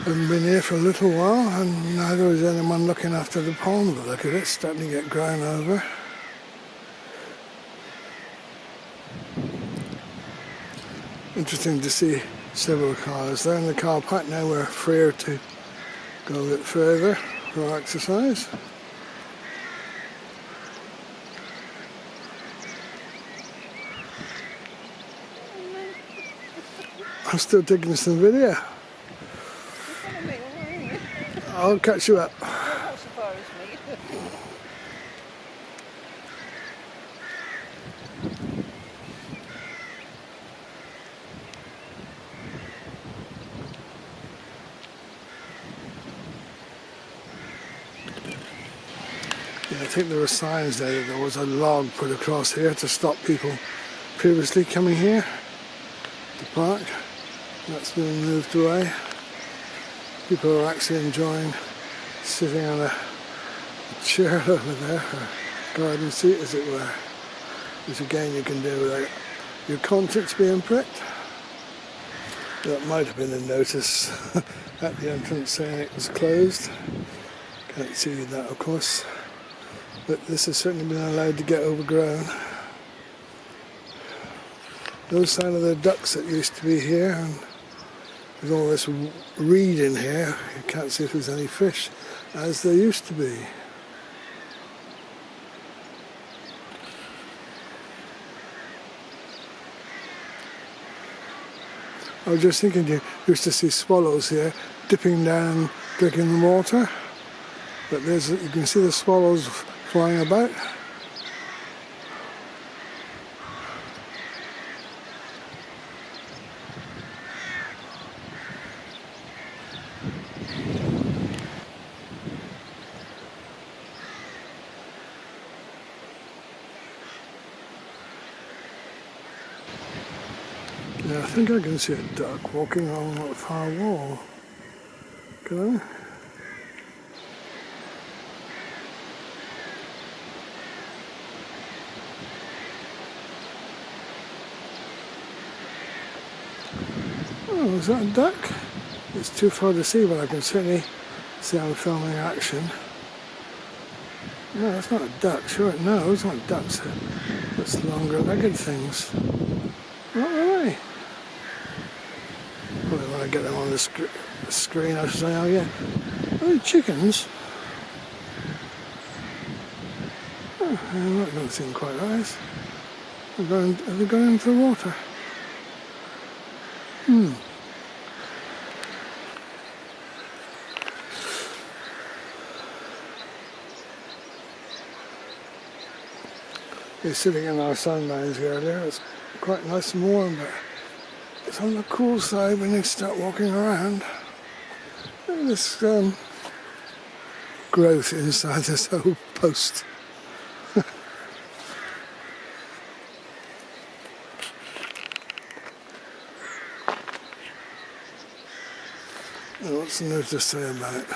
Haven't been here for a little while, and neither is anyone looking after the pond, but look at it, it's starting to get grown over. Interesting to see several cars there in the car park. Now we're freer to go a bit further for exercise. I'm still taking some video. I'll catch you up. Yeah, I think there were signs there that there was a log put across here to stop people previously coming here to park. That's been moved away. People are actually enjoying sitting on a chair over there, a garden seat as it were, which again you can do without your conscience being pricked. That might have been a notice at the entrance saying it was closed. Can't see that, of course, but this has certainly been allowed to get overgrown. No sign of the ducks that used to be here, and there's all this reed in here. You can't see if there's any fish, as there used to be. I was just thinking, you used to see swallows here dipping down, drinking the water, but you can see the swallows flying about. Yeah, I think I can see a duck walking along that far wall. Can I? Oh, is that a duck? It's too far to see, but I can certainly see I'm filming action. No, it's not a duck. Sure, no, it's not ducks. It's longer-legged things. What are they? Probably when I get them on the screen, I should say, oh yeah. Are they chickens? Oh, that doesn't seem quite right. Are they going into the water? We're sitting in our sunrise earlier. It's quite nice and warm, but it's on the cool side when you start walking around. Look at this growth inside this whole post. What's there to say about it?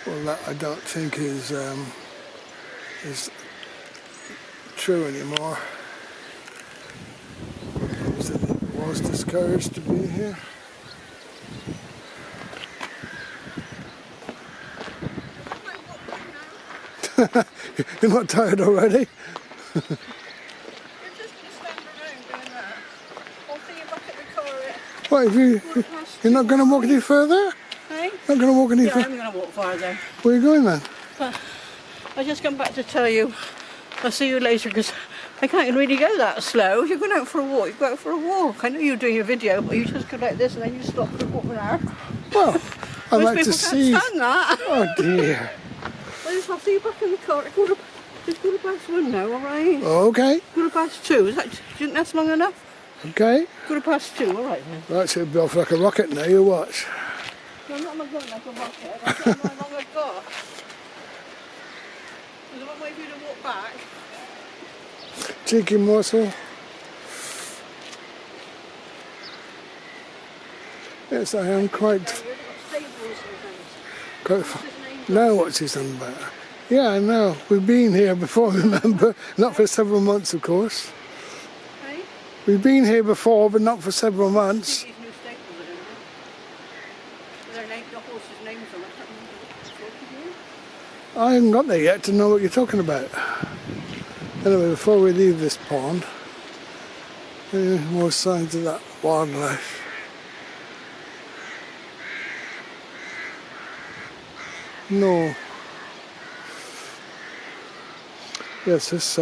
Well, that I don't think is true anymore. It was discouraged to be here. You're not tired already? You're just going to stand around doing that. I'll see you back at the car. What, you're not going to walk any further? Hey? Not going to walk any further? Yeah, I'm going to walk farther. Where are you going then? I just come back to tell you I'll see you later, because I can't really go that slow. If you're going out for a walk, you go out for a walk. I know you're doing a video, but you just go like this and then you stop for half an hour. Well, I'd Most like people to see. can't stand that. Oh dear. I'll see you back in the car. It's 1:15 now, alright? Okay. 2:15. Do you think that's long enough? Okay. 2:15, alright then. Right, so it'll be off like a rocket now, you watch. No, I'm not going like a rocket. I don't know how long I've got. There's a long way for you to walk back. Cheeky morsel. Yes, I am quite. You've got stables and things. Quite. What's his name? Now what's he done about? Yeah, I know. We've been here before, remember? Not for several months, of course. Hey? We've been here before, but not for several months. These new stables are doing it. Their name, the horses' names on it. I can't remember what it's called. I haven't got there yet to know what you're talking about. Anyway, before we leave this pond, any more signs of that wildlife? No. Yes, this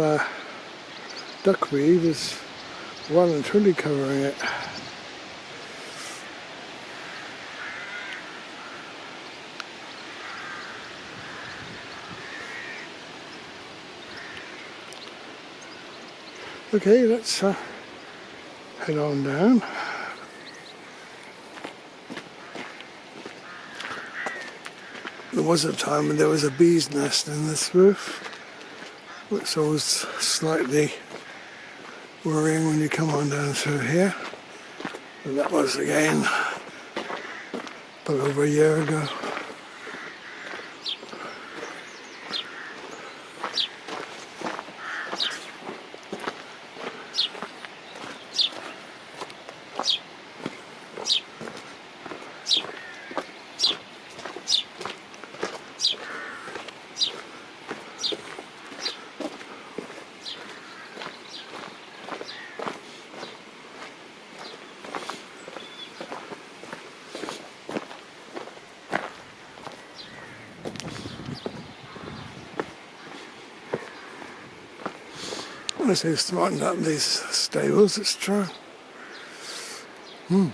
duckweed is well and truly covering it. Okay, let's head on down. There was a time when there was a bee's nest in this roof, which was slightly worrying when you come on down through here. But that was again about over a year ago. I say smartened up these stables, it's true. Oh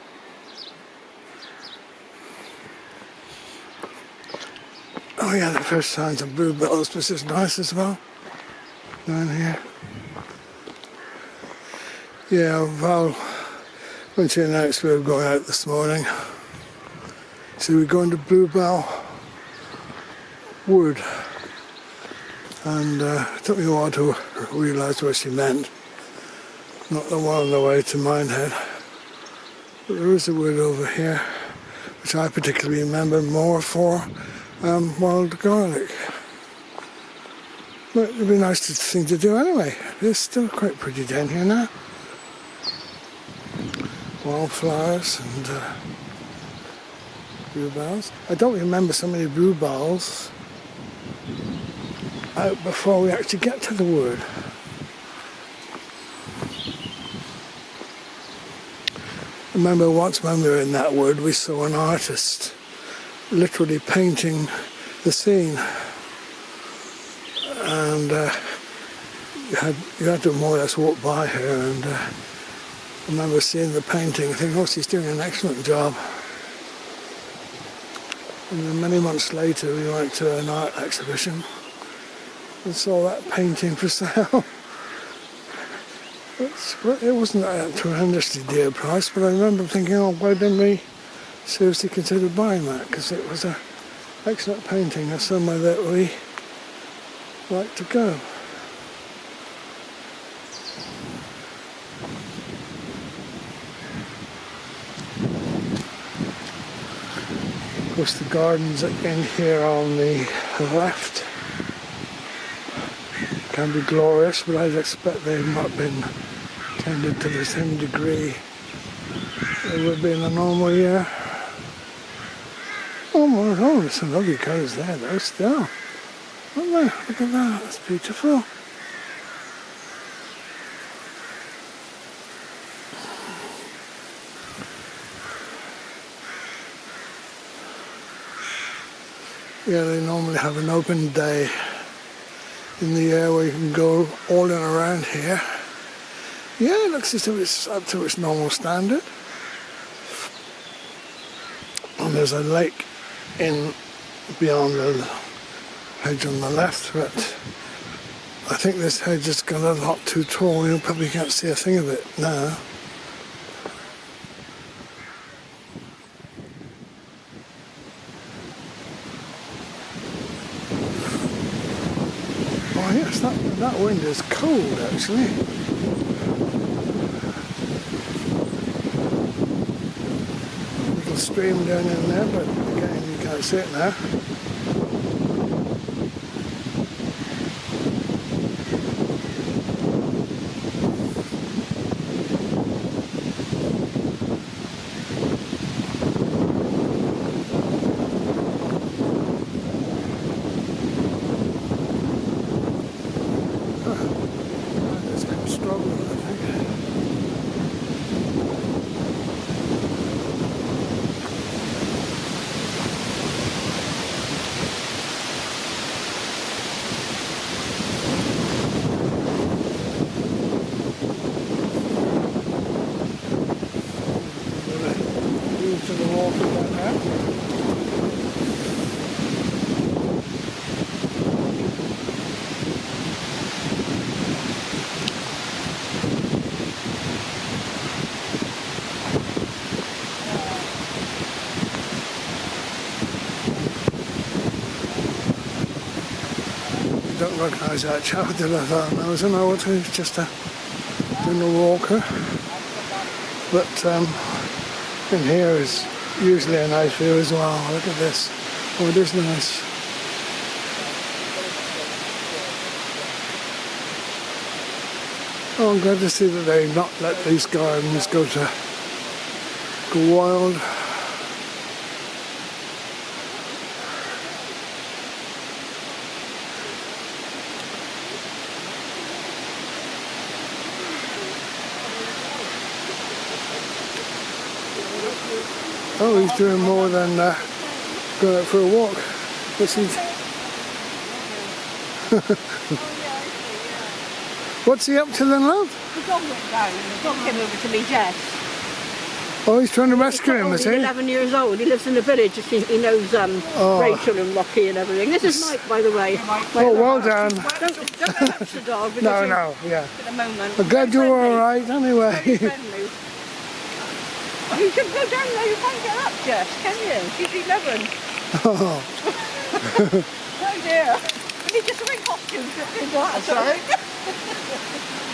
yeah, the first signs of bluebells, which is nice as well, down here. Yeah, Val, when she announced we were going out this morning, so we're going to Bluebell Wood. And it took me a while to realise what she meant. Not the one on the way to Minehead. But there is a wood over here, which I particularly remember more for wild garlic. But it'd be a nice thing to do anyway. It's still quite pretty down here now. Wildflowers and bluebells. I don't remember so many bluebells out before we actually get to the wood. I remember once when we were in that wood, we saw an artist literally painting the scene, and you had to more or less walk by her, and I remember seeing the painting and thinking, oh, she's doing an excellent job. And then many months later we went to an art exhibition and saw that painting for sale. It wasn't a tremendously dear price, but I remember thinking, oh, why didn't we seriously consider buying that? Because it was an excellent painting of somewhere that we like to go. Of course, the gardens in here on the left can be glorious, but I'd expect they've not been tended to the same degree they would be in a normal year. Oh my God, there's some lovely colours there though still. Aren't there? Look at that, that's beautiful. Yeah, they normally have an open day in the year where you can go all in around here. Yeah, it looks as though it's up to its normal standard. And there's a lake in beyond the hedge on the left, but I think this hedge has got a lot too tall. You probably can't see a thing of it now. Oh yes, that wind is cold actually. Little stream down in there, but again you can't see it now. to the walk right now. Don't recognise that chap, did I? Thought I was an old, he's just a walker. But in here is usually a nice view as well. Look at this. Oh, it is nice. Oh, I'm glad to see that they've not let these gardens go wild. Oh, he's doing more than going out for a walk. What's he? What's he up to then, love? The dog went down. The dog came over to me, Jess. Oh, he's trying to rescue him, is He's he? 11 years old. He lives in the village. He knows Rachel and Rocky and everything. This is Mike, by the way. Oh, well done. Don't touch the dog. No, yeah. At the moment. I'm glad you're all right, anyway. Very friendly. Oh, you can go down there. You can't get up, Jess, can you? She's 11. Oh. Oh dear. We need just wearing costumes in that, sorry.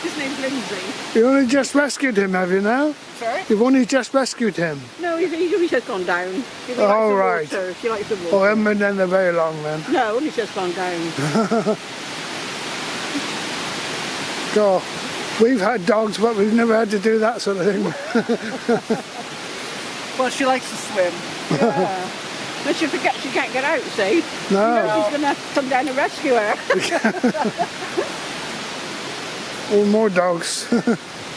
His name's Lindsay. You only just rescued him, have you now? Sorry? You've only just rescued him? No, he's just gone down. He likes Oh, the right. water. She likes the water. Oh, I haven't been down there very long then. No, only just gone down. God, we've had dogs, but we've never had to do that sort of thing. Well, she likes to swim. Yeah. But she forgets she can't get out, see? No. You know she's going to come down and rescue her. Oh, more dogs.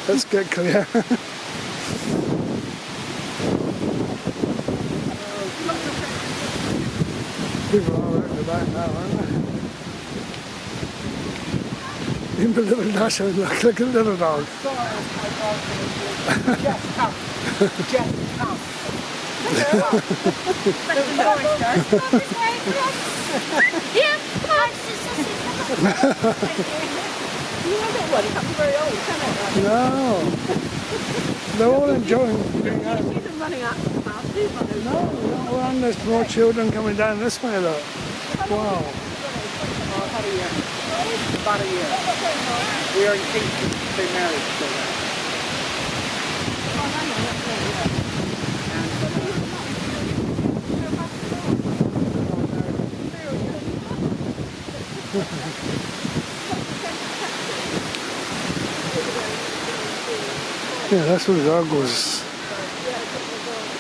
Let's get clear. People are out and about now, aren't they? Even the little Dasher, look like a little dog. No. They're all enjoying being out. No, and there's more children coming down this way, look. Wow. About a year. We are engaged to stay married still now. Yeah, that's where the dog was.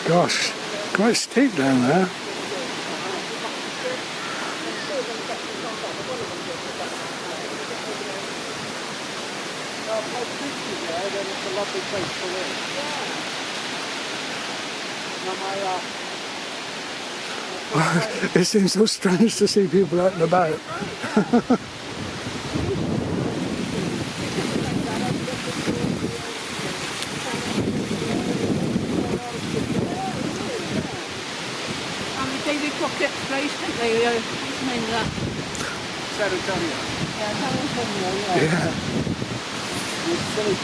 Gosh, quite steep down there. It's a lovely place to live. Now It seems so strange to see people out and about. David Crockett place, didn't they? What's the name of that? San Antonio. Yeah, San Antonio, yeah. Yeah. It's silly.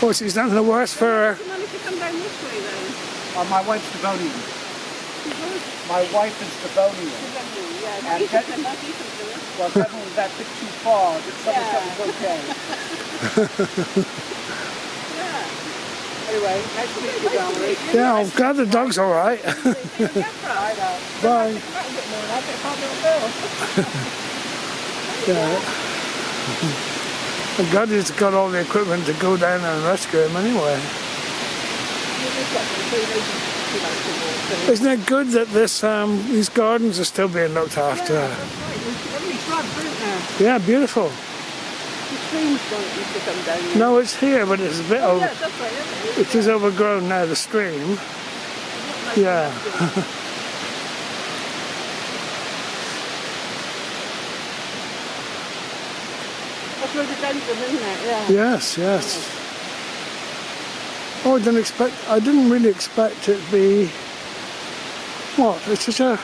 Oh, she's nothing the worse for her. Did you manage to come down this way then? My wife's Devonian. My wife is Devonian. Yeah, And you can come back, you can do it. Well, Devon was that bit too far, but something's okay. Yeah. Anyway, nice to meet you, Valerie. Yeah, I'm glad the dog's all right. I know. Bye. Yeah. I'm glad he's got all the equipment to go down and rescue him anyway. Isn't it good that this these gardens are still being looked after? Yeah, beautiful. The streams don't used to come down there. No, it's here, but it's a bit over. Yes, that's right, isn't it? It is overgrown now, the stream. Yeah. That's rhododendron, isn't it? Yeah. Yes, yes. Oh, I didn't really expect it to be, what, it's such a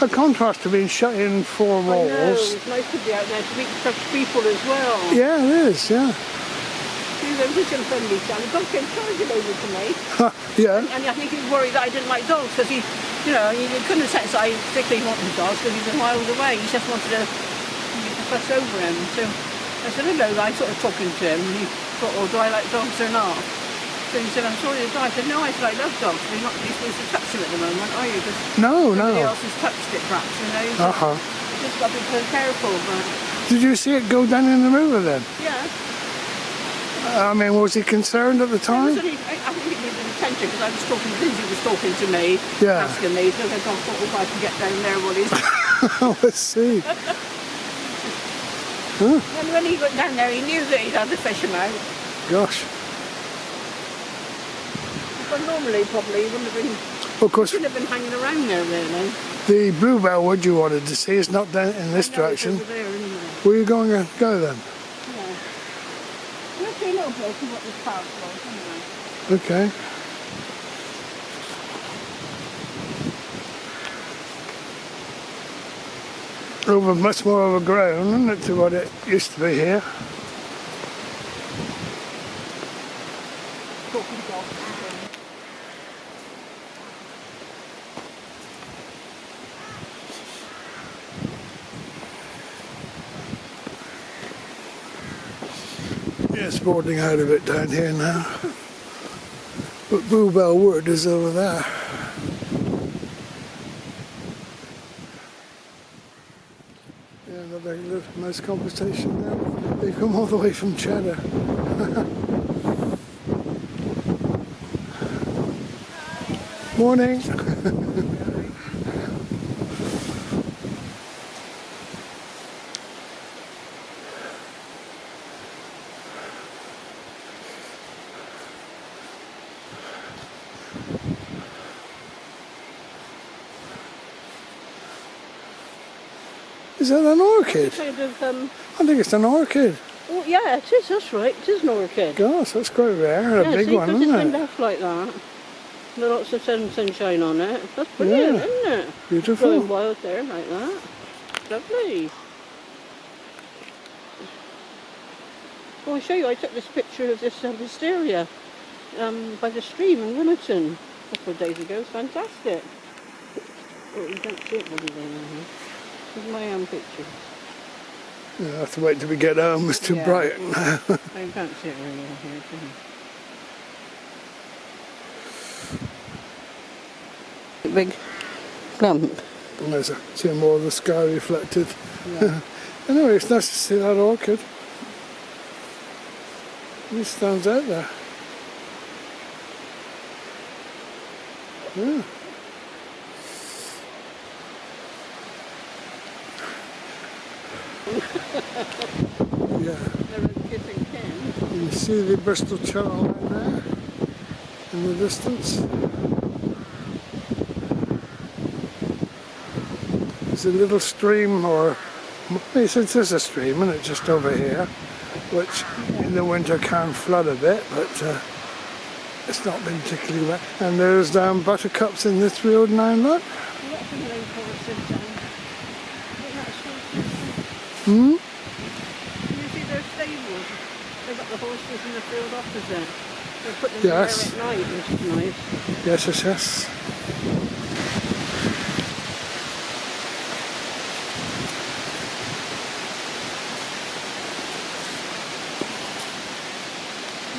contrast to being shut in four I know, walls. it's nice to be out there to meet such people as well. Yeah, it is, yeah. He was just friendly son. The dog came charging over to me. Yeah. And I think he was worried that I didn't like dogs because he, you know, he couldn't have sense that I particularly wanted dogs because he was miles away. He just wanted to fuss over him. So I said, hello, I sort of talking to him. And he thought, oh, do I like dogs or not? So he said, I'm sorry to die. I said, no, I said, I love dogs. But you're not really supposed to touch them at the moment, are you? Because somebody else has touched it, perhaps, you know. So you just got to be so careful. But Did you see it go down in the river then? yeah. I mean, was he concerned at the time? I think he needed attention because I was talking, Lindsay was talking to me, Yeah. asking me, so I thought, oh, if I can get down there while he's... Oh, let's see. And when he went down there, he knew that he'd had the fish out. Gosh. But normally, probably, he wouldn't have been, Of course, hanging around there, really. the bluebell wood you wanted to see is not down in this I know it's direction. over there, isn't it? Where are you going to go then? Yeah. Let's see a little bit of what this path was, anyway. Okay. Over much more overgrown, isn't it, to what it used to be here? Talking dogs. Yeah, it's broadening out a bit down here now. But Bluebell Wood is over there. Yeah, another nice conversation there. They come all the way from Cheddar. Morning. Is that an orchid? Kind of, I think it's an orchid. oh, yeah, it is, that's right, it is an orchid. Gosh, that's quite rare. Yeah, A big see, one, because it's been isn't it? left like that. There's lots of sunshine on it. That's brilliant, Yeah. isn't it? Beautiful. Growing wild there like that. Lovely. Well, I'll show you, I took this picture of this wisteria by the stream in Willerton a couple of days ago. It's fantastic. Oh, you can't see it very well now. This is my own picture. Yeah, I have to wait till we get home. It's too Yeah. bright. I can't see it very well here, can you? Big clump. There's see more of the sky reflected. Yeah. Anyway, it's nice to see that orchid. It stands out there. Yeah. Yeah. There was kissing Ken. You see the Bristol Channel right there in the distance. There's a little stream, or yes, it is a stream, and it's just over here, which in the winter can flood a bit, but it's not been particularly wet. And there's buttercups in this field now, look. That's a new forest down. Hmm? You see their stables? They've got the horses in the field opposite. They put them Yes. there at night, which is nice. Yes, yes, yes.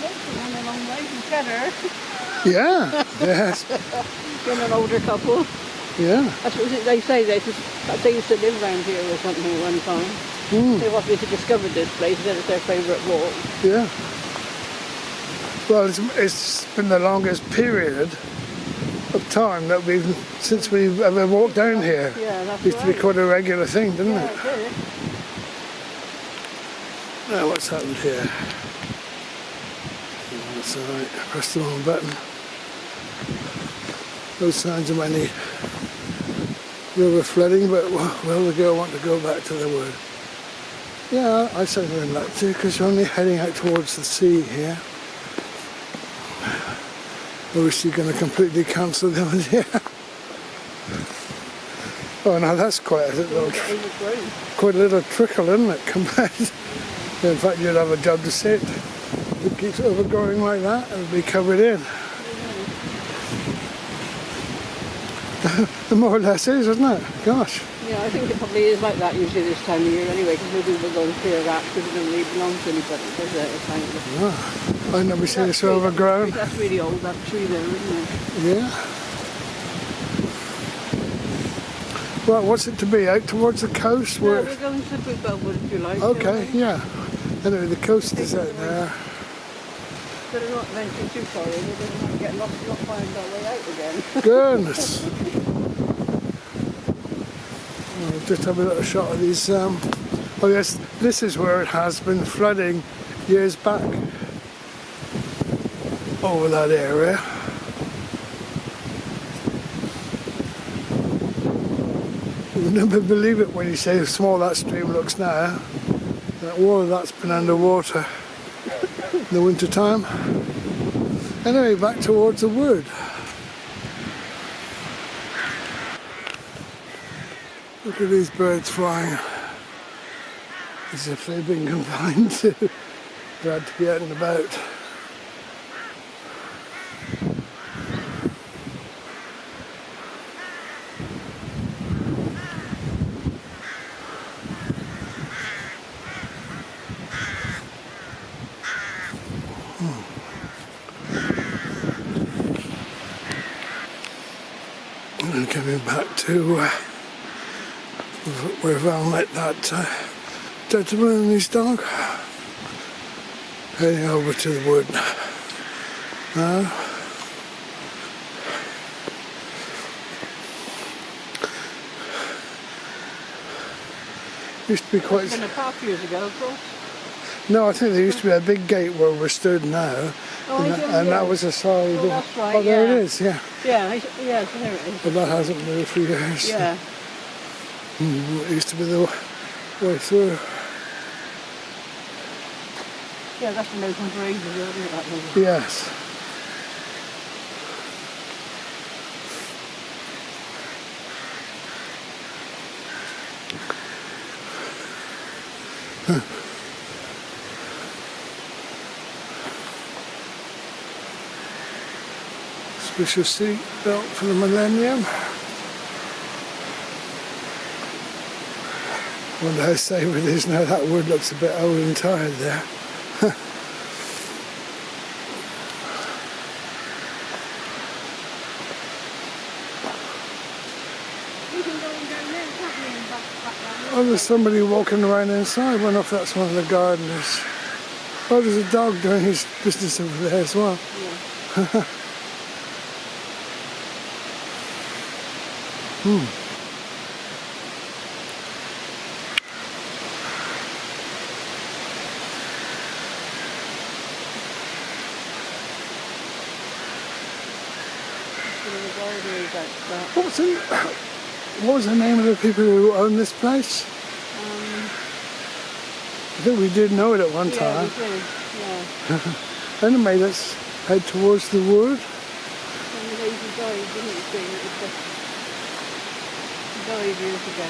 They've gone a long way from Cheddar. Yeah, yes, Been an older couple. yeah. That's what they say. They used to live around here or something at one time. They've obviously discovered this place, and it's their favourite walk. Yeah. Well, it's been the longest period of time that since we've ever walked down here. Yeah, that's Used to be right. quite a regular thing, didn't Yeah, it? it did. Now what's happened here? That's alright, I pressed the wrong button. No signs of any river flooding, but will the girl want to go back to the wood? Yeah, I certainly would like to, because you're only heading out towards the sea here. I wish you're going to completely cancel the idea. Oh, now that's quite a little, quite a little trickle, isn't it, compared to, in fact, you'd have a job to sit. If it keeps overgrowing like that, it'll be covered in. The more or less is, isn't it? Gosh. Yeah, I think it probably is like that usually this time of year anyway, because nobody will go and clear that because it doesn't really belong to anybody, does it? It's kind of I've never seen it so overgrown. That's really old, that tree there, isn't it? Yeah. Right, what's it to be? Out towards the coast? No, Where... we're going to Big Belwood if you like. Okay, yeah. Anyway, the coast is out there. Better not venture too far in, we're going to get lost and not find our way out again. Goodness. I'll just have a little shot of these. Oh yes, this is where it has been flooding years back. Over that area. You'll never believe it when you say how small that stream looks now. That all of that's been underwater in the winter time. Anyway, back towards the wood. Look at these birds flying, as if they've been confined to, glad to be out and about. And coming back to where Val met that gentleman and his dog. Heading over to the wood now. Used to be quite... It's been a park years ago, of course. No, I think there used to be a big gate where we're stood now. Oh, and that was a side door. That's right, Oh, there yeah. it is, yeah. Yeah, yeah, so there it is. But that hasn't moved for years. Yeah. It used to be the way through. Yeah, that's been open for ages, isn't it? That one? Yes. Special seat belt for the millennium. Wonder how safe it is now. That wood looks a bit old and tired there. Oh, there's somebody walking around inside. I wonder if that's one of the gardeners. Oh, there's a dog doing his business over there as well. Yeah. What was the name of the people who own this place? I think we did know it at one time. Yeah, we did. Yeah. Anyway, let's head towards the wood. And the lady died, didn't it? She died years ago.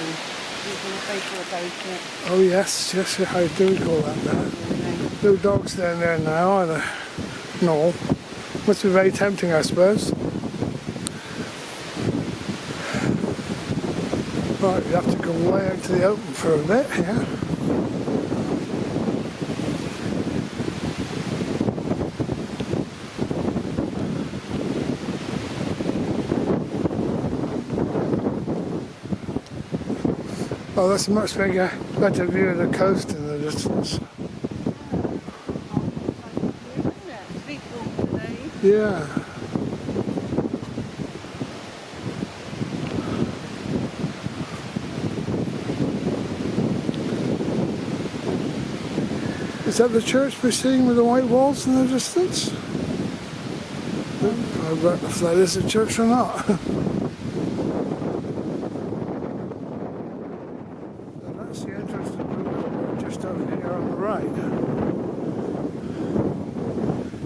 She was in the paper about it. Oh yes, yes, I do recall that now. No dogs down there now, are there? No. Must be very tempting, I suppose. Right, you have to go way out to the open for a bit, yeah. Oh, that's a much bigger, better view of the coast in the distance. Yeah. Is that the church we're seeing with the white walls in the distance? I don't know if that is a church or not. That's the entrance to the Blue just over here on the right.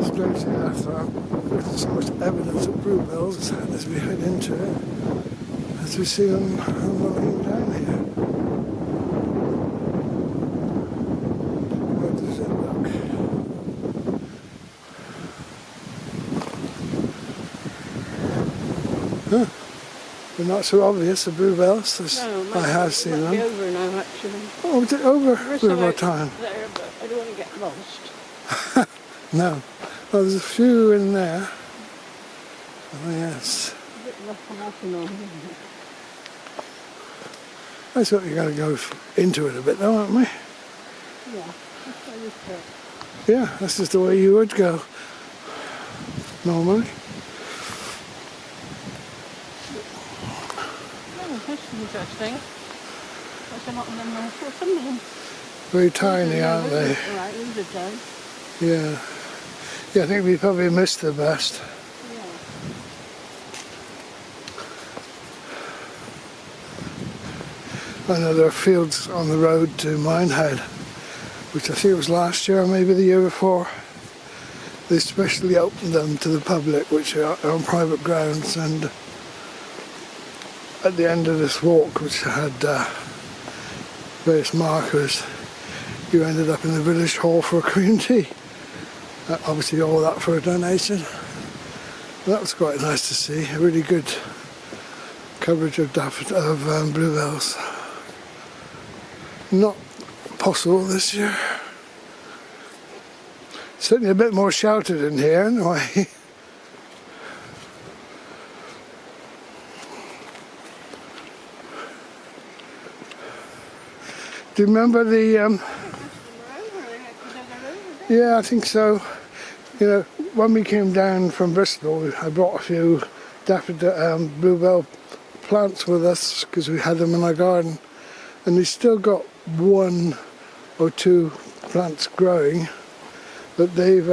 Strange see after there's so much evidence of bluebells as we head into it, as we see on the lane down here. Where does it look? Huh. They're not so obvious, the bluebells, as No, I have seen it might be them. over now, actually. Oh, is it over There is with some our out time? there, but I don't want to get lost. No. Well, there's a few in there. Oh, yes. A bit rough and walking on, isn't it? That's what you're going to go into it a bit, though, aren't we? Yeah, that's why we put. Yeah, that's just the way you would go normally. Oh, that's interesting. There's a lot of them there. Well, some of them. Very tiny, aren't they? Right, these are done. Yeah. Yeah, I think we probably missed the best. Yeah. I know there are fields on the road to Minehead, which I think was last year or maybe the year before. They specially opened them to the public, which are on private grounds, and at the end of this walk, which had various markers, you ended up in the village hall for a cream tea. Obviously all that for a donation. That was quite nice to see, a really good coverage of bluebells. Not possible this year. Certainly a bit more sheltered in here anyway. Do you remember the yeah, I think so. You know, when we came down from Bristol, I brought a few bluebell plants with us because we had them in our garden, and we still got one or two plants growing, but they've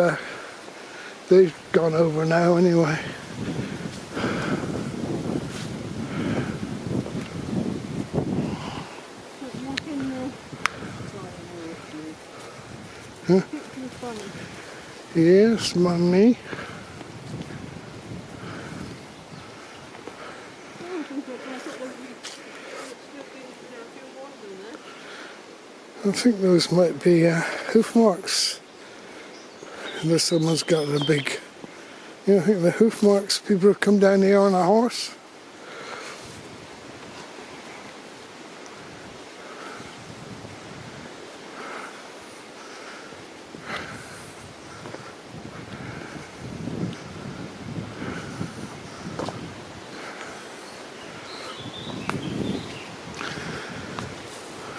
gone over now anyway. Huh? Yes, mummy. I think those might be hoof marks. Unless someone's got a big... You know, I think the hoof marks, people have come down here on a horse.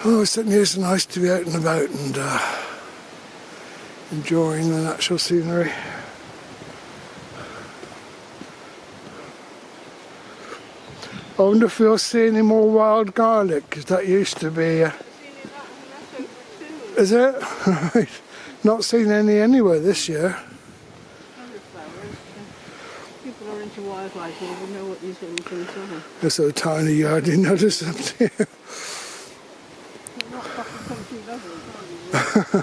Oh, it certainly is nice to be out and about and enjoying the natural scenery. I wonder if we'll see any more wild garlic, because that used to be... Is it? Right. Not seen any anywhere this year. People are into wildlife, they will know what these little things are. They're so tiny you hardly notice them. Not proper country lovers, are they?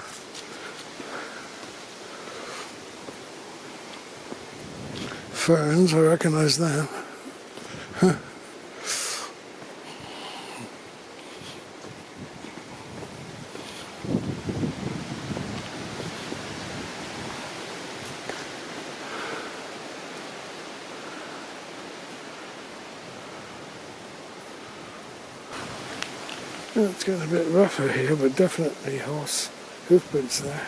Ferns, I recognise them. Huh. Well, it's getting a bit rougher here, but definitely horse hoof prints there.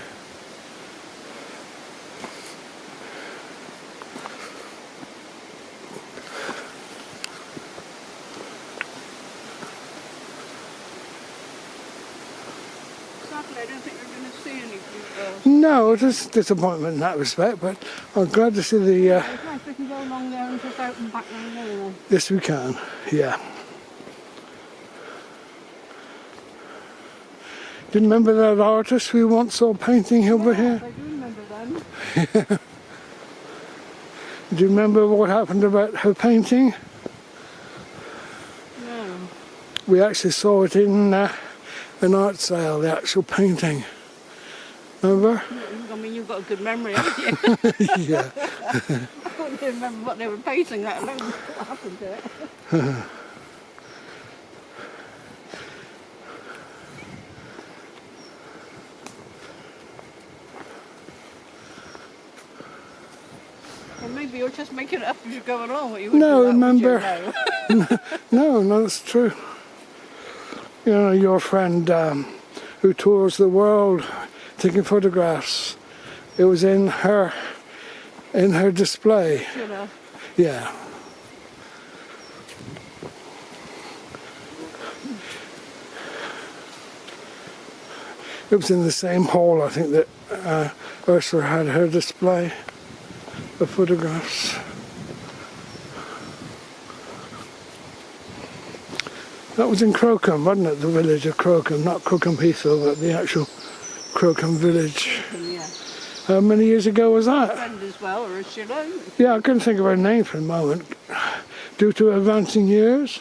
Sadly, I don't think we're going to see any bluebells. No, it is a disappointment in that respect, but I'm glad to see the... It's nice we can go along there and just out and back round anyway. Yes, we can, yeah. Do you remember that artist we once saw painting over here? I do remember them. Do you remember what happened about her painting? No. We actually saw it in an art sale, the actual painting. Remember? I mean, you You've got a good memory, haven't you? Yeah. I couldn't even remember what they were painting, let alone what happened to it. Or maybe you're just making it up as you go along. What you would No, do that, would you? remember. No. No, that's true. You know, your friend who tours the world taking photographs, it was in her display. Should have. Yeah. It was in the same hall, I think, that Ursula had her display of photographs. That was in Crocombe, wasn't it? The village of Crocombe, not Crocombe Heathrow, but the actual Crocombe village. Yeah. How many years ago was that? Friend as well, or should I? Yeah, I couldn't think of her name for a moment, due to advancing years.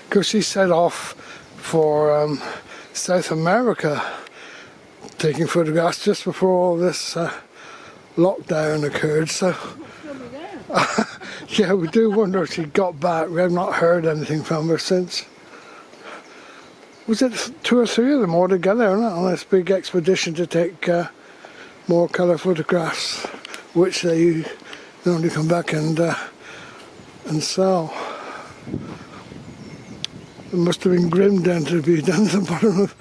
Because she set off for South America, taking photographs just before all this lockdown occurred. So, yeah, we do wonder if she got back. We have not heard anything from her since. Was it 2 or 3 of them all together on this big expedition to take more colour photographs, which they normally come back and sell. It must have been grim then to be down at the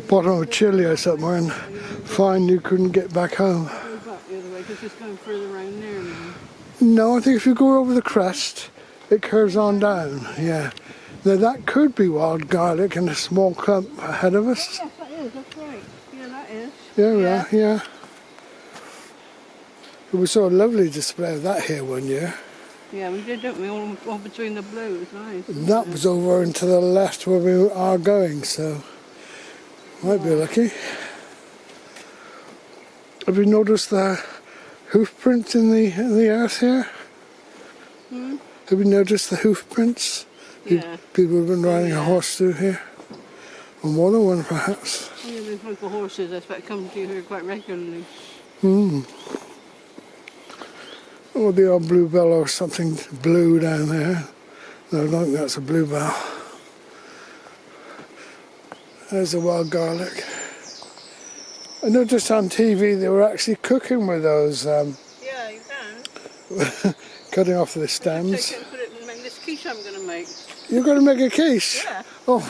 bottom of Chile or somewhere and find you couldn't get back home. Go back the other way because it's going further around there now. No, I think if you go over the crest, it curves on down, yeah. Now that could be wild garlic in a small clump ahead of us. Yes, that is, that's right. Yeah, that is. Yeah. We saw a lovely display of that here one year. Yeah, we did, don't we? All between the blue, it was nice. That was over and to the left where we are going, so might be lucky. Have you noticed the hoof prints in the earth here? Hmm? Have you noticed the hoof prints? Yeah. People have been riding a horse through here. Or more than one, perhaps. Yeah, there's local horses, I expect, come to here quite regularly. Or the old bluebell or something blue down there. No, I don't think that's a bluebell. There's the wild garlic. I noticed on TV they were actually cooking with those, Yeah, you can. cutting off the stems. Take it and put it and make this quiche I'm going to make. You're going to make a quiche? Yeah. Oh,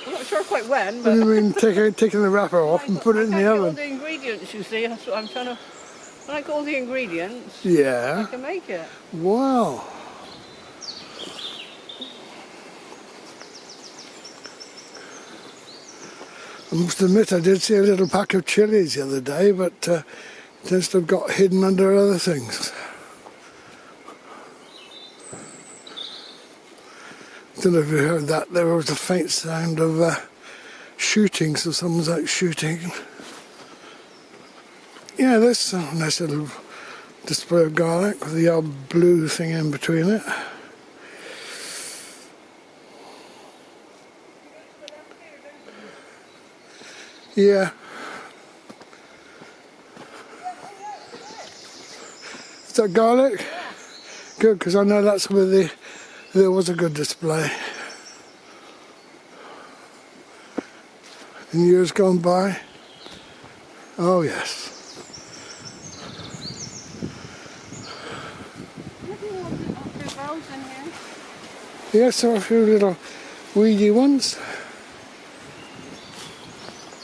I'm not sure quite when, what but... do you mean taking the wrapper off and put it in the I can't get all oven? the ingredients, you see. That's what I'm trying to... When I got all the ingredients, I Yeah. can make it. Wow. I must admit I did see a little pack of chilies the other day, but it tends to have got hidden under other things. Don't know if you heard that. There was a faint sound of shooting, so someone's out shooting. Yeah, this nice little display of garlic with the old blue thing in between it. Yeah. Is that garlic? Yeah. Good, because I know that's where there was a good display. In years gone by. Oh yes. Yes, there are a few little weedy ones.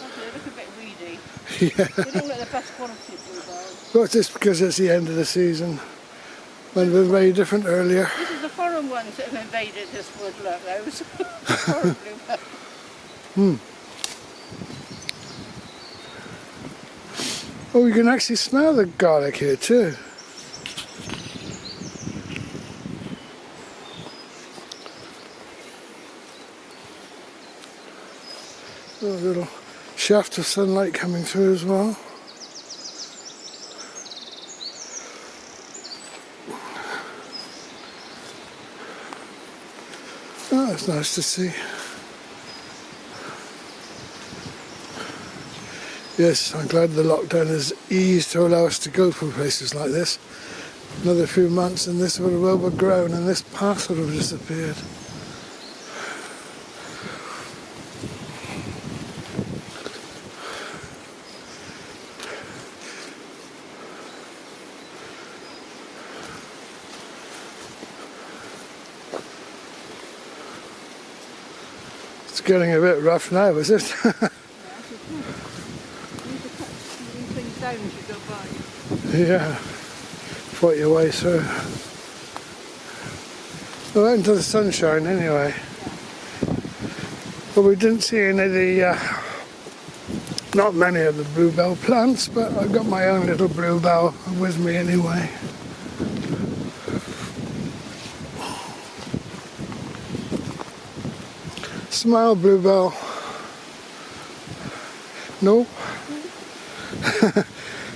Okay, they look a bit weedy. Yeah. They don't look the best quality bluebells. But it's because it's the end of the season. Might have been very different earlier. This is the foreign ones that have invaded this wood, look, those. Foreign bluebells. Oh, you can actually smell the garlic here too. A little shaft of sunlight coming through as well. That's nice to see. Yes, I'm glad the lockdown has eased to allow us to go from places like this. Another few months and this would have overgrown and this path would have disappeared. It's getting a bit rough now, is it? Things down as you go by. Yeah, fight your way through. Well, out into the sunshine anyway. Well, we didn't see any of the, not many of the bluebell plants, but I've got my own little bluebell with me anyway. Smile, bluebell. No?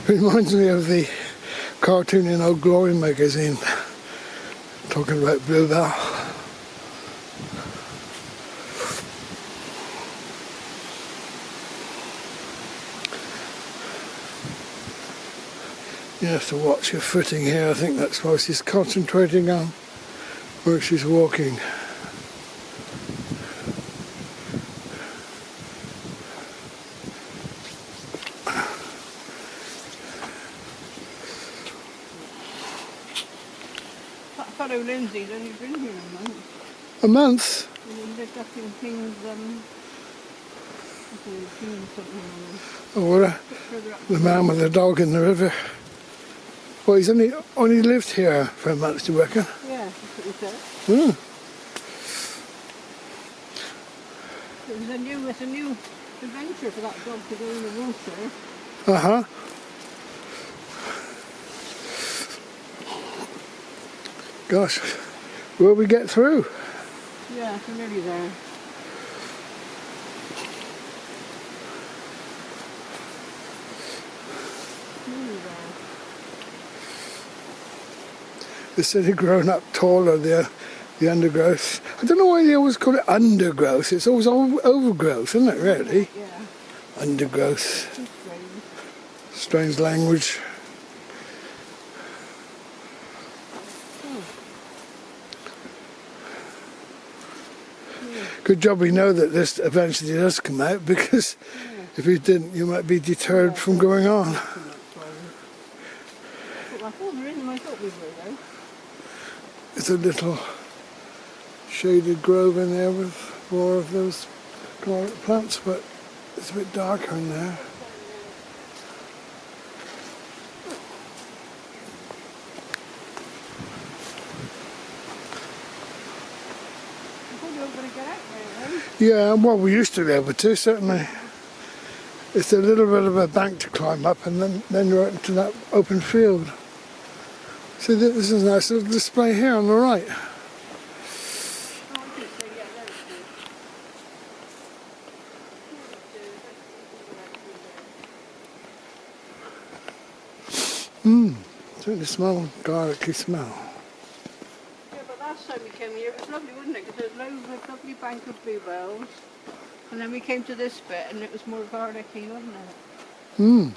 Reminds me of the cartoon in Old Glory magazine talking about bluebell. You have to watch your footing here. I think that's why she's concentrating on where she's walking. That fellow Lindsay's only been here a month. A month? And he lived up in King's, King's something. Oh, what Further up. the man with the dog in the river. Well, he's only lived here for a month, do you reckon? Yeah, that's what he said. Hmm. It's a new adventure for that dog to go in the water. Uh-huh. Gosh, will we get through? Yeah, we're nearly there. Nearly there. The city grown up taller, the undergrowth. I don't know why they always call it undergrowth. It's always overgrowth, isn't it, really? Yeah, Undergrowth. it's strange. Strange language. Good job we know that this eventually does come out, because if you didn't, you might be deterred from going on. Well, I thought there isn't. I thought we were though. It's a little shaded grove in there with more of those garlic plants, but it's a bit darker in there. I thought you were going to get out there then. Yeah, well, we used to be able to, certainly. It's a little bit of a bank to climb up, and then you're out into that open field. See, this is a nice little display here on the right. Oh, I think so, yeah, there it is. Certainly smell garlicky smell. Yeah, but last time we came here, it was lovely, wasn't it? Because there was a lovely bank of bluebells. And then we came to this bit and it was more garlicky, wasn't it?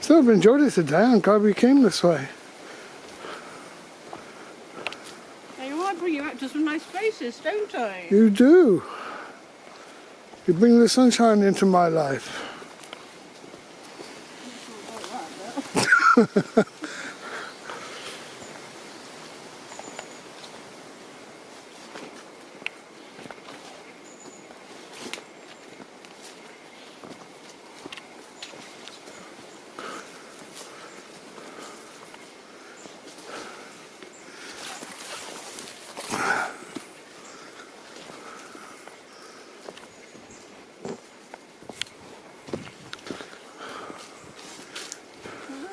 Still have enjoyed it today. I'm glad we came this way. Now, you want to bring you out to some nice places, don't I? You do. You bring the sunshine into my life.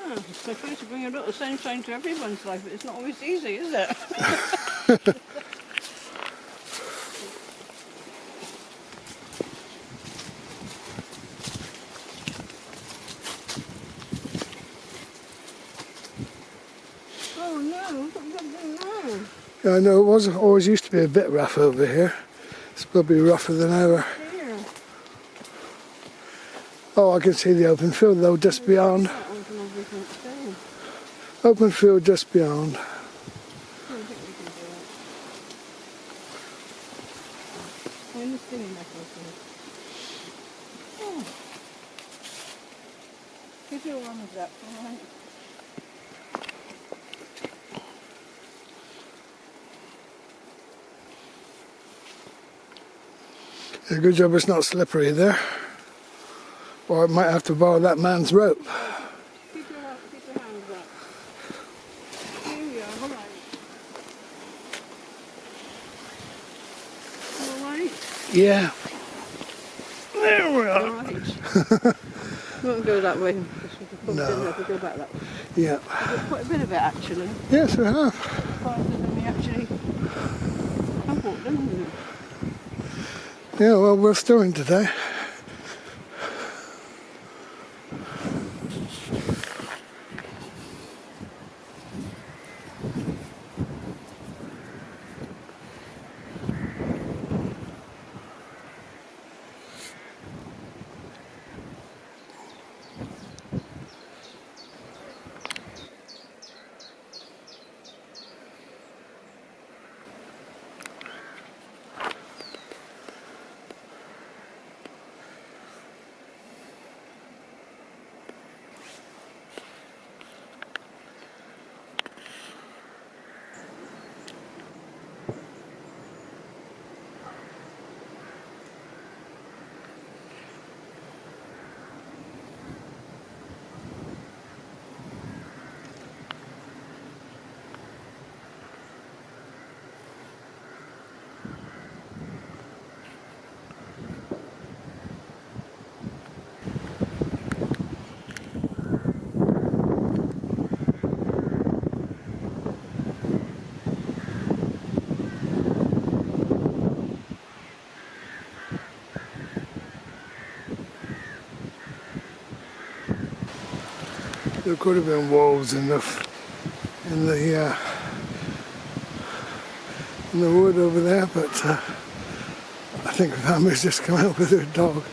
We're supposed to bring a lot of sunshine to everyone's life, but it's not always easy, is it? Oh no, what are you going to do now? Yeah, I know it was always used to be a bit rough over here. It's probably rougher than ever. Here. Oh, I can see the open field though, just beyond. That one's an everything stone. Open field just beyond. I don't think we can do that. I'm just thinking back over. Oh. Keep your arms up, alright? Yeah, good job it's not slippery there. Or I might have to borrow that man's rope. Keep your hands up. Here we are, alright. Alright? Yeah. There we are. Alright. We won't go that way. No. We'll go back that way. Yeah. We've got quite a bit of it actually. Yes, we have. Farther than we actually have walked, haven't we? Yeah, well, we're stowing today. There could have been wolves in the wood over there, but I think the family's just come out with their dog,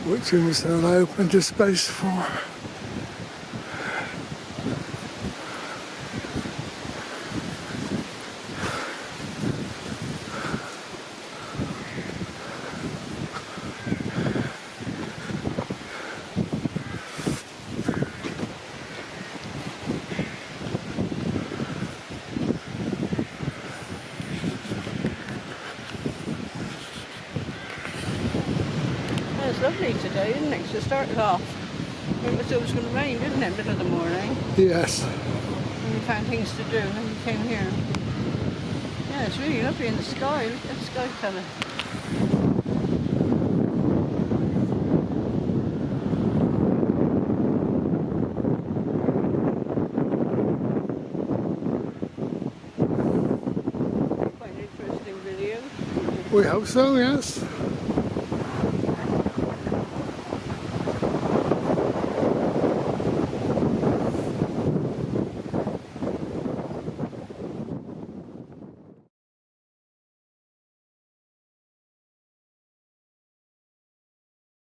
which we must allow plenty of space for. Yeah, it's lovely today, isn't it? 'Cause it started off. It was going to rain, didn't it? Middle of the morning. Yes. And we found things to do, and then we came here. Yeah, it's really lovely in the sky. Look at the sky colour. Quite an interesting video. We hope so, yes.